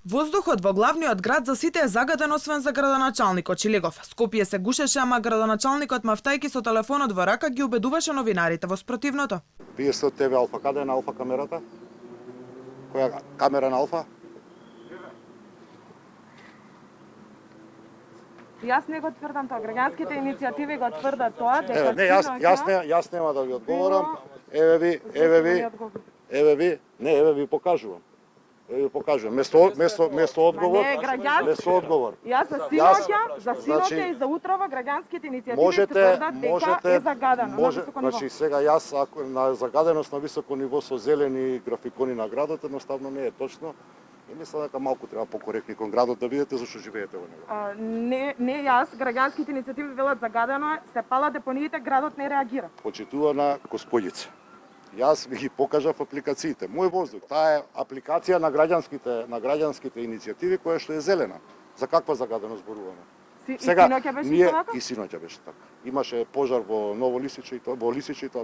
Воздухот во главниот град за сите е загаден освен за градоначалникот Шилегов. Скопје се гушеше, ама градоначалникот мавтајки со телефонот во рака ги убедуваше новинарите во спротивното. Вие сте од ТВ Алфа, каде е на Алфа камерата? Која камера на Алфа? Јас не го тврдам тоа, граѓанските иницијативи го тврдат тоа, дека Не, јас нема да ви одговорам. Еве ви покажувам. Место одговор. Јас за синоќа и за утрово граѓанските иницијативи тврдат дека е загадено на високо ниво. Значи сега јас ако на загаденост на високо ниво со зелени графикони на градот едноставно не е точно. И мислам дека малку треба покоректни кон градот да видите зашто живеете во него. Не јас, граѓанските иницијативи велат загадено е, се палат депониите, градот не реагира. Почитувана господица. Јас ви ги покажав апликациите. Мој воздух, таа е апликација на граѓанските иницијативи која што е зелена. За каква загаденост зборуваме? Сега синоќа беше така? И синоќа беше така. Имаше пожар во Ново Лисиче и тоа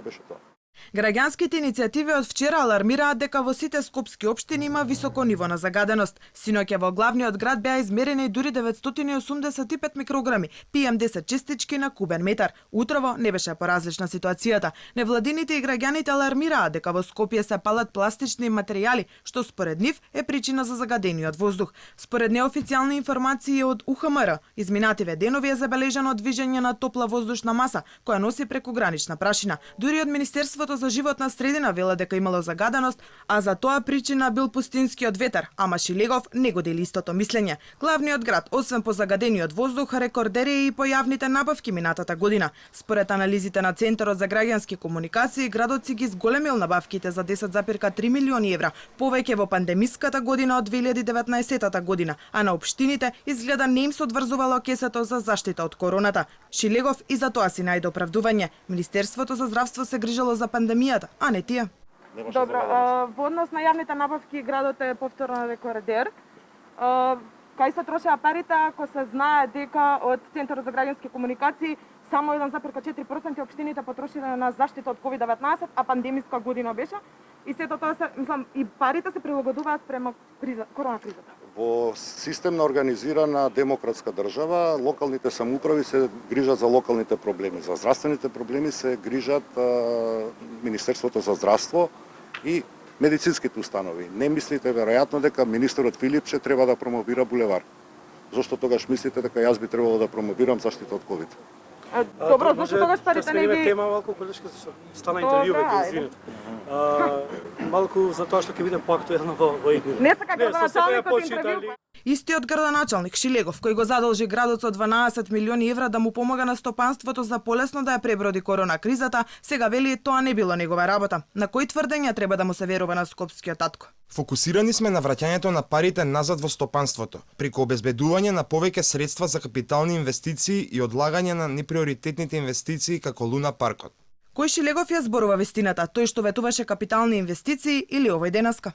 беше тоа. Граѓанските иницијативи од вчера алармираат дека во сите скопски општини има високо ниво на загаденост. Синоќа во главниот град беа измерени дури 985 микрограми PM10 честички на кубен метар. Утрово не беше поразлична ситуацијата. Невладините и граѓаните алармираат дека во Скопје се палат пластични материјали, што според нив е причина за загадениот воздух. Според неофицијални информации од УХМР, изминативе денови е забележано движење на топла воздушна маса која носи прекогранична прашина. Дури од Министерството за животна средина вела дека имало загаденост, а за тоа причина бил пустинскиот ветер, ама Шилегов не го дели истото мислење. Главниот град, освен по загадениот воздух, рекордер е и по јавните набавки минатата година. Според анализите на Центарот за граѓански комуникации, градот си ги зголемил набавките за 10,3 милиони евра, повеќе во пандемиската година од 2019 година, а на општините изгледа не им се одврзувало кесето за заштита од короната. Шилегов и за тоа си најде оправдување. Министерството за здравство се грижало за пандемијата, а не тие. Добро, во однос на јавните набавки градот е повторно рекордер. Кај се трошеа парите ако се знае дека од Центарот за граѓански комуникации само 1,4% општините потрошиле на заштита од COVID-19, а пандемиска година беше. И сето тоа и парите се прилагодуваат спрема корона кризата. Во системно организирана демократска држава, локалните самоуправи се грижат за локалните проблеми. За здравствените проблеми се грижат Министерството за здравство и медицинските установи. Не мислите веројатно дека министерот Филипче треба да промовира булевар. Зошто тогаш мислите дека јас би требало да промовирам заштита од ковид? Добро, зашто тогаш парите не ги... Тема малку колешка, зашто стана интервју веќе, извинете. Малку за тоа што ќе биде поактуелно во иднина. Не сака градоначалникот интервју. Истиот градоначалник Шилегов, кој го задолжи градот со 12 милиони евра да му помага на стопанството за полесно да ја преброди корона кризата, сега вели тоа не било негова работа. На кои тврдења треба да му се верува на скопскиот татко? Фокусирани сме на враќањето на парите назад во стопанството, преку обезбедување на повеќе средства за капитални инвестиции и одлагање на неприоритетните инвестиции како Луна паркот. Кој Шилегов ја зборува вистината, тој што ветуваше капитални инвестиции или овој денеска?